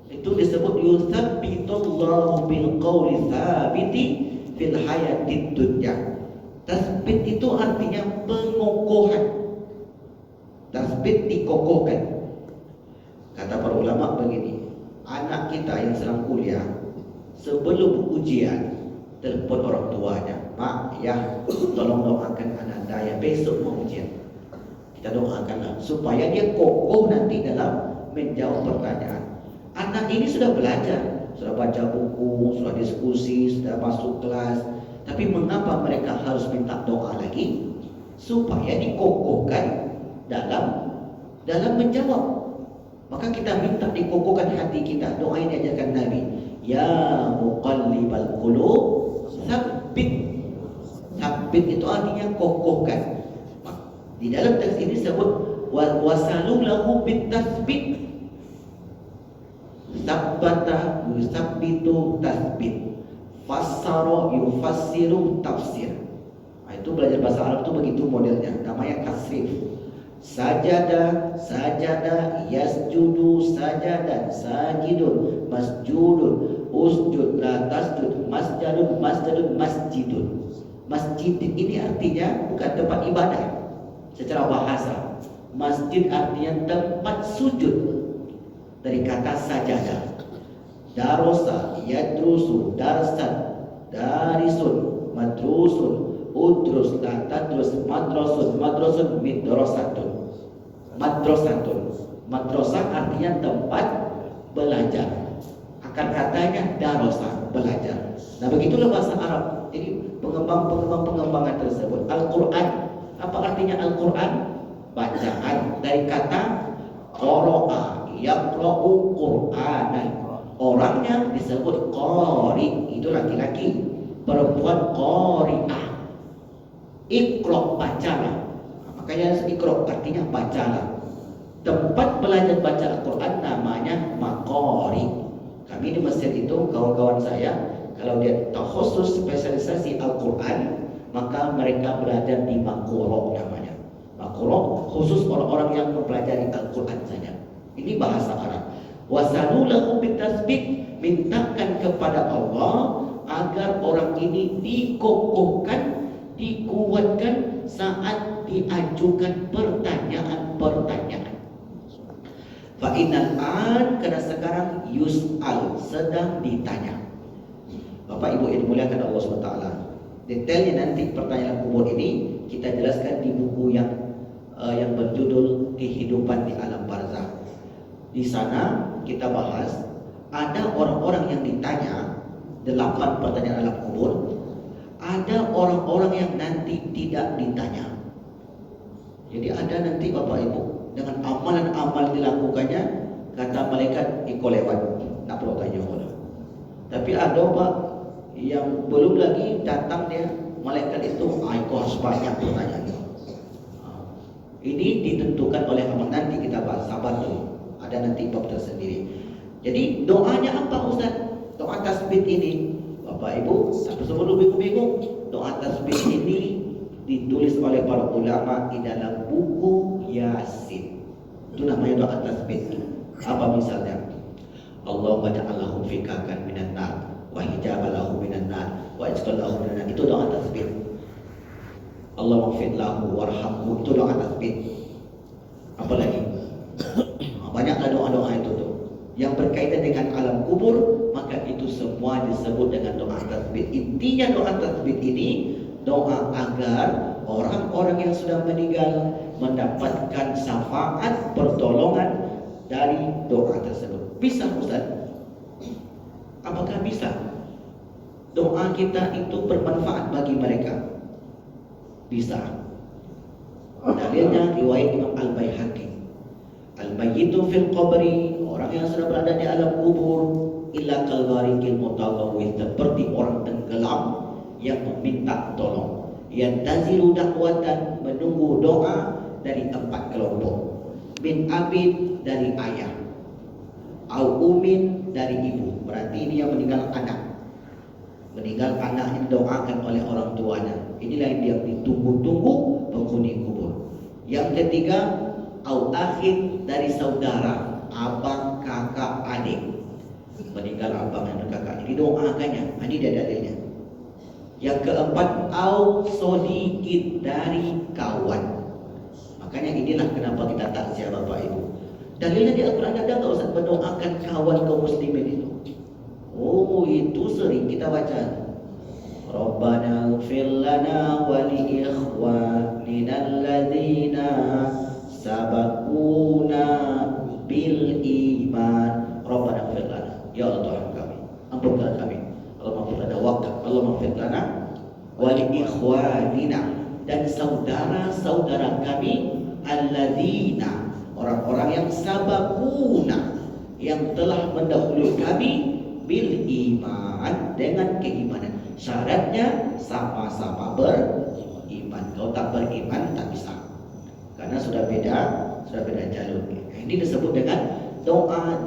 itu disebut yusabbitullahu bil qawli tsabiti fil hayatid dunya. Tasbit itu artinya pengokohan. Tasbit dikokohkan. Kata para ulama begini, anak kita yang sedang kuliah sebelum ujian telepon orang tuanya, Mak, ya, tolong doakan anak saya besok mau ujian. Kita doakanlah supaya dia kokoh nanti dalam menjawab pertanyaan. Anak ini sudah belajar, sudah baca buku, sudah diskusi, sudah masuk kelas. Tapi mengapa mereka harus minta doa lagi? Supaya dikokohkan dalam menjawab. Maka kita minta dikokohkan hati kita. Doa ini diajarkan Nabi. Ya muqallibal qulub, sabbit. Sabbit itu artinya kokohkan. Di dalam teks ini disebut wasalu lahu bitasbit. Sabbata yusabbitu tasbit. Fassara yufassiru tafsir. Itu belajar bahasa Arab itu begitu modelnya. Namanya tasrif. Sajada, sajada, yasjudu, sajadan, sajidun, masjudun, usjud, la tasjud, masjadun, masjadun, masjidun. Masjid ini artinya bukan tempat ibadah secara bahasa. Masjid artinya tempat sujud, dari kata sajadah. Darosa, yadrusu, darsan, darisun, madrusun, udrus, la tadrus, madrasun, madrasun, midrasatun. Madrasatun. Madrasah artinya tempat belajar. Akar katanya darosa, belajar. Nah, begitulah bahasa Arab. Jadi pengembangan tersebut. Al-Quran, apa artinya Al-Quran? Bacaan dari kata qara'a, yaqra'u Qur'anan. Orangnya disebut qari, itu laki-laki. Perempuan qari'ah. Iqra, bacalah. Makanya iqra artinya bacalah. Tempat belajar baca Al-Quran namanya maqari. Kami di Mesir itu, kawan-kawan saya, kalau dia khusus spesialisasi Al-Quran, maka mereka belajar di Makuro namanya. Makuro khusus orang-orang yang mempelajari Al-Quran saja. Ini bahasa Arab. Wasalu lahu bitasbih, mintakan kepada Allah agar orang ini dikokohkan, dikuatkan saat diajukan pertanyaan-pertanyaan. Fa'inal an, karena sekarang yus'al, sedang ditanya. Bapak Ibu yang dimuliakan Allah SWT, detailnya nanti pertanyaan kubur ini kita jelaskan di buku yang berjudul Kehidupan di Alam Barzakh. Di sana kita bahas ada orang-orang yang ditanya 8 pertanyaan alam kubur. Ada orang-orang yang nanti tidak ditanya. Jadi ada nanti Bapak Ibu dengan amalan-amal dilakukannya, kata malaikat iko lewat, tak perlu tanya orang. Tapi ada Pak yang belum lagi datang dia, malaikat itu iko harus banyak pertanyaannya. Ini ditentukan oleh amal, nanti kita bahas, sabar dulu. Ada nanti bab tersendiri. Jadi doanya apa Ustaz? Doa tasbih ini, Bapak Ibu, sebelum bingung-bingung, doa tasbih ini ditulis oleh para ulama di dalam buku Yasin. Itu namanya doa tasbih. Apa misalnya? Allahumma ja'allahu fikakan minan nar wa hijabalahu minan nar wa ijqalahu minan nar. Itu doa tasbih. Allah maghfir lahu warhamhu, itu doa tasbih. Apalagi banyaklah doa-doa itu tuh yang berkaitan dengan alam kubur, maka itu semua disebut dengan doa tasbih. Intinya doa tasbih ini doa agar orang-orang yang sudah meninggal mendapatkan syafaat pertolongan dari doa tersebut. Bisa Ustaz? Apakah bisa doa kita itu bermanfaat bagi mereka? Bisa. Dalilnya riwayat Imam Al-Baihaqi. Al-mayyitu fil qabri, orang yang sudah berada di alam kubur, illa kalwarikil mutawawwil, seperti orang tenggelam yang meminta tolong. Yang taziru dakwatan, menunggu doa dari 4 kelompok. Min abid, dari ayah. Au umin, dari ibu. Berarti ini yang meninggal anak. Meninggal anak yang doakan oleh orang tuanya. Inilah yang dia ditunggu-tunggu penghuni kubur. Yang ketiga, au akhir, dari saudara, abang, kakak, adik. Meninggal abang dan kakak, ini doakannya. Ini dia dalilnya. Yang keempat, au sodikit, dari kawan. Makanya inilah kenapa kita takziah Bapak Ibu. Dalilnya di Al-Quran ada nggak Ustaz mendoakan kawan kaum muslimin itu? Oh, itu sering kita baca. Rabbana ighfir lana wa li ikhwanina alladzina sabaquna bil iman. Rabbana ighfir lana. Ya Allah Tuhan kami, ampunkan kami. Allah maghfir lana Allah maghfir lana wa li ikhwanina, dan saudara-saudara kami alladzina, orang-orang yang sabaquna, yang telah mendahului kami bil iman, dengan keimanan. Syaratnya sama-sama beriman. Kalau tak beriman tak bisa, karena sudah beda jalur. Ini disebut dengan doa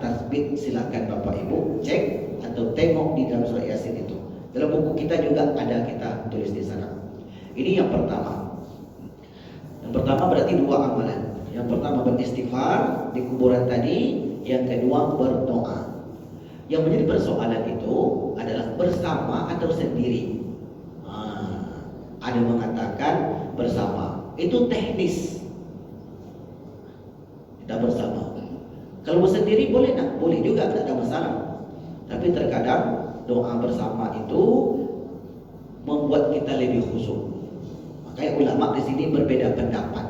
tasbih. Silakan Bapak Ibu cek atau tengok di dalam surah Yasin itu. Dalam buku kita juga ada, kita tulis di sana. Ini yang pertama. Yang pertama berarti 2 amalan. Yang pertama beristighfar di kuburan tadi, yang kedua berdoa. Yang menjadi persoalan itu adalah bersama atau sendiri. Ada mengatakan bersama, itu teknis. Kita bersama. Kalau sendiri boleh tak? Boleh juga, tidak ada masalah. Tapi terkadang doa bersama itu membuat kita lebih khusyuk. Makanya ulama di sini berbeda pendapat.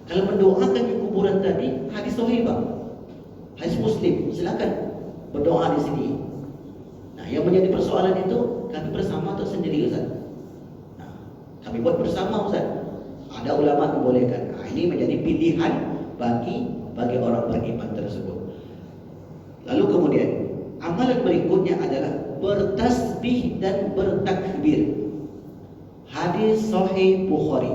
Kalau mendoakan di kuburan tadi, hadis sahih Bang, hadis Muslim, silakan berdoa di sini. Nah, yang menjadi persoalan itu kami bersama atau sendiri Ustaz? Nah, kami buat bersama Ustaz. Ada ulama membolehkan. Nah, ini menjadi pilihan bagi orang beriman tersebut. Lalu kemudian amalan berikutnya adalah bertasbih dan bertakbir. Hadis sahih Bukhari,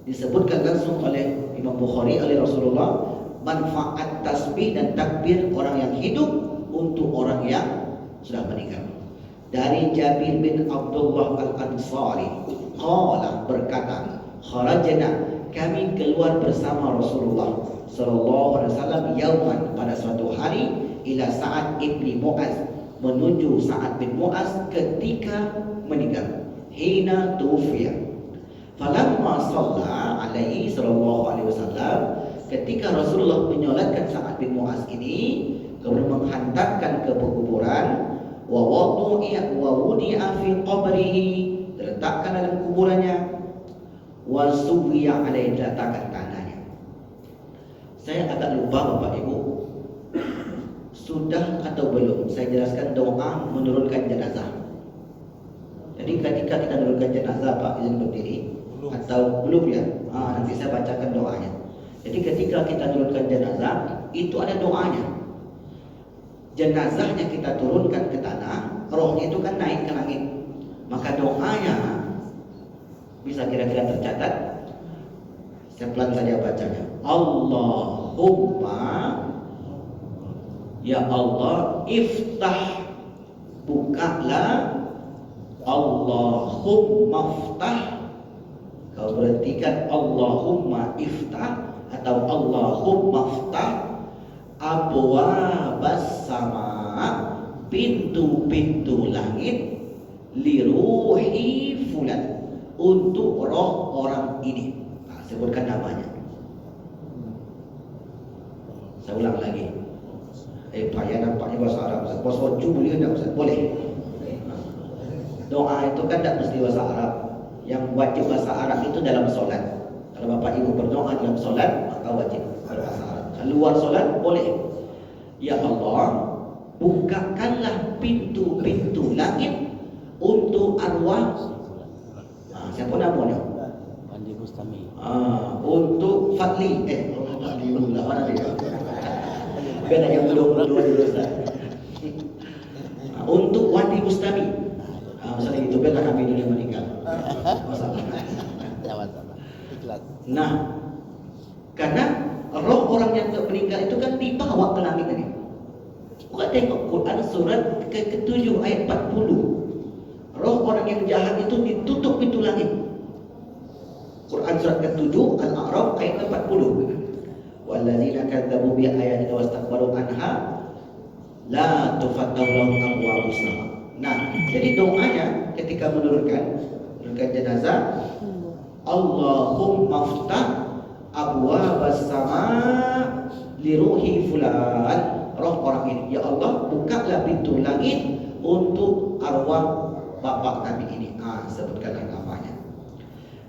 disebutkan langsung oleh Imam Bukhari, oleh Rasulullah, manfaat tasbih dan takbir orang yang hidup untuk orang yang sudah meninggal. Dari Jabir bin Abdullah Al-Ansari, qala, berkata, kharajna, kami keluar bersama Rasulullah sallallahu alaihi wasallam yauman, pada suatu hari, ila Sa'ad ibni Mu'az, menuju Sa'ad bin Mu'az ketika meninggal. Hina tufiya. Falamma shalla alaihi sallallahu alaihi wasallam, ketika Rasulullah menyolatkan Sa'ad bin Mu'az ini, kemudian menghantarkan ke kuburan, wa wudi'a fi qabrihi, diletakkan dalam kuburannya, wa suwiya alaihi, diletakkan tanahnya. Saya agak lupa Bapak Ibu, sudah atau belum saya jelaskan doa menurunkan jenazah. Jadi ketika kita menurunkan jenazah, Pak izin berdiri, atau belum ya? Nanti saya bacakan doanya. Jadi ketika kita turunkan jenazah, itu ada doanya. Jenazahnya kita turunkan ke tanah, rohnya itu kan naik ke langit. Maka doanya bisa kira-kira tercatat. Saya pelan saja bacanya. Allahumma, ya Allah, iftah, bukalah. Allahumma iftah. Kau berhentikan Allahumma iftah atau Allahumma iftah abwabas sama, pintu-pintu langit, li ruhi fulan, untuk roh orang ini. Nah, sebutkan namanya. Saya ulang lagi. Payah nampaknya bahasa Arab. Bahasa Oju boleh tak Ustaz? Boleh. Doa itu kan tak mesti bahasa Arab. Yang wajib bahasa Arab itu dalam solat. Kalau Bapak Ibu berdoa dalam solat, maka wajib bahasa Arab. Kalau luar solat, boleh. Ya Allah, bukakanlah pintu-pintu langit untuk arwah. Siapa namanya? Andi Bustami. Untuk Fadli. Fadliullah mana dia? Bukan yang belum dulu Ustaz. Untuk Wadi Bustami. Masalah itu benar kami dunia meninggal. Masalah. Nah, karena roh orang yang meninggal itu kan dibawa ke langit tadi. Bukan tengok Quran surat ke-7 ayat 40. Roh orang yang jahat itu ditutup pintu langit. Quran surat ke-7 Al-A'raf ayat 40. Walladzina kadzdzabu bi ayatina wastakbaru anha la tufattahu lahum abwabus sama. Nah, jadi doanya ketika menurunkan jenazah, Allahumma ftah abwabas sama li ruhi fulan. Roh orang ini, ya Allah, bukalah pintu langit untuk arwah bapak kami ini. Sebutkanlah namanya.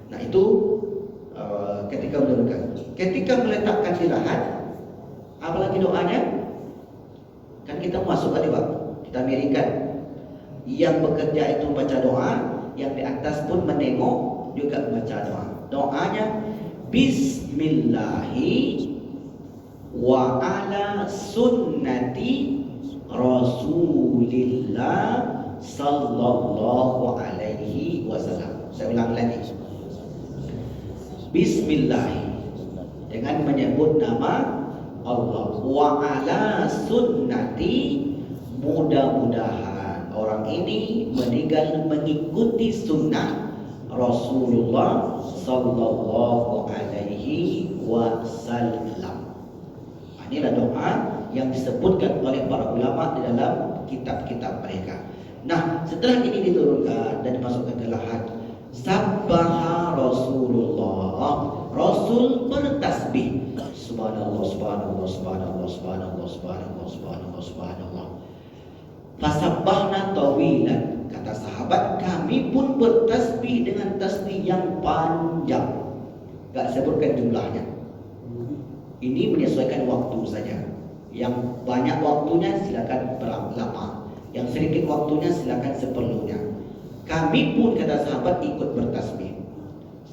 Nah, itu ketika menurunkan. Ketika meletakkan di lahat, apalagi doanya? Kan kita masuk tadi Pak, kita miringkan. Yang bekerja itu baca doa, yang di atas pun menengok juga baca doa. Doanya Bismillahi wa ala sunnati Rasulillah sallallahu alaihi wasallam. Saya ulang lagi. Bismillah, dengan menyebut nama Allah. Wa ala sunnati, mudah-mudahan orang ini meninggal mengikuti sunnah Rasulullah sallallahu alaihi wasallam. Inilah doa yang disebutkan oleh para ulama di dalam kitab-kitab mereka. Nah, setelah ini diturunkan dan dimasukkan ke lahat, sabbaha Rasulullah, Rasul bertasbih. Subhanallah, subhanallah, subhanallah, subhanallah, subhanallah, subhanallah, subhanallah. Fasabbahna tawilan, kata sahabat, kami pun bertasbih dengan tasbih yang panjang. Gak sebutkan jumlahnya. Ini menyesuaikan waktu saja. Yang banyak waktunya silakan berlama, yang sedikit waktunya silakan seperlunya. Kami pun, kata sahabat, ikut bertasbih.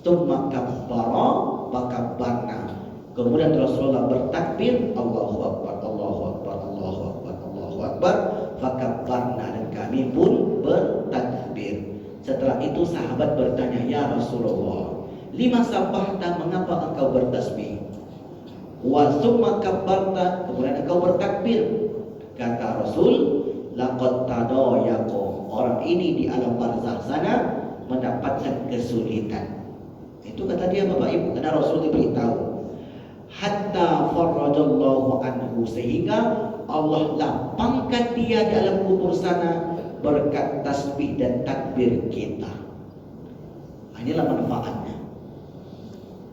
Tsumma kabbara wa kabbarna. Kemudian Rasulullah bertakbir, Allahu Akbar, Allahu Akbar, Allahu Akbar, Allahu Akbar, fakabbarna, dan kami pun bertakbir. Setelah itu sahabat bertanya, ya Rasulullah, lima sabbahta, mengapa engkau bertasbih? Wa tsumma kabbarta, kemudian engkau bertakbir. Kata Rasul, laqad tadayaqa, orang ini di alam barzakh sana mendapatkan kesulitan. Itu kata dia Bapak Ibu, karena Rasul diberitahu. Hatta farajallahu anhu, sehingga Allah lapangkan dia di alam kubur sana berkat tasbih dan takbir kita. Inilah manfaatnya.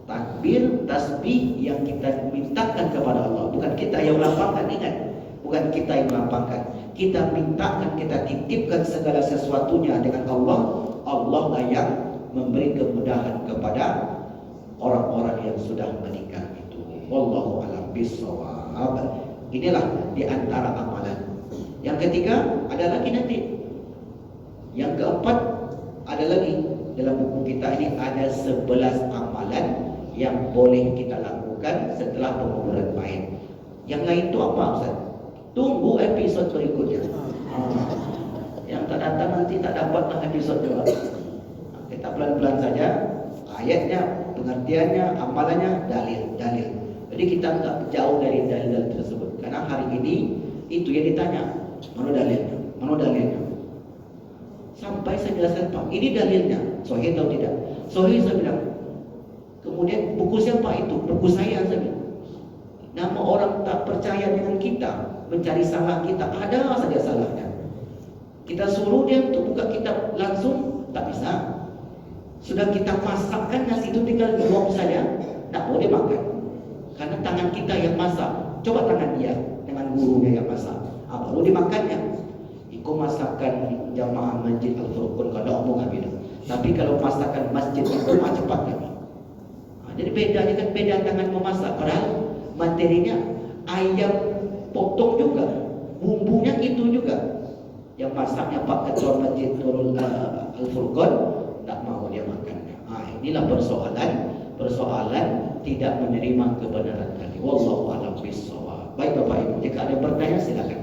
Takbir, tasbih yang kita mintakan kepada Allah, bukan kita yang melapangkan. Ingat, bukan kita yang melapangkan. Kita mintakan, kita titipkan segala sesuatunya dengan Allah. Allah lah yang memberi kemudahan kepada orang-orang yang sudah meninggal itu. Wallahu a'lam bishawab. Inilah di antara amalan. Yang ketiga ada lagi nanti. Yang keempat ada lagi. Dalam buku kita ini ada 11 amalan yang boleh kita lakukan setelah penguburan mayit. Yang lain itu apa Ustaz? Tunggu episode berikutnya. Yang tak datang nanti tak dapatlah episode juga. Kita pelan-pelan saja. Ayatnya, pengertiannya, amalannya, dalil. Jadi kita tak jauh dari dalil tersebut. Karena hari ini itu yang ditanya, mana dalilnya? Mana dalilnya? Sampai saya jelaskan, Pak, ini dalilnya. Sahih atau tidak? Sahih, saya bilang. Kemudian buku siapa itu? Buku saya bilang. Nama orang tak percaya dengan kita, mencari salah kita, ada saja salahnya. Kita suruh dia untuk buka kitab langsung, tak bisa. Sudah kita masakkan nasi itu tinggal dibuang saja, tak boleh makan. Karena tangan kita yang masak. Coba tangan dia dengan gurunya yang masak. Baru dimakannya. Ikut masakan jamaah Masjid Al-Furqan kada omong habis. Tapi kalau masakan masjid itu cepat kami. Jadi bedanya kan beda tangan memasak. Padahal materinya ayam potong juga, bumbunya itu juga. Yang masaknya Pak Ketua Masjid Nurul Al-Furqan tak mau dia makannya. Inilah persoalan tidak menerima kebenaran tadi. Wallahu a'lam bishawab. Baik Bapak Ibu, jika ada yang bertanya silakan.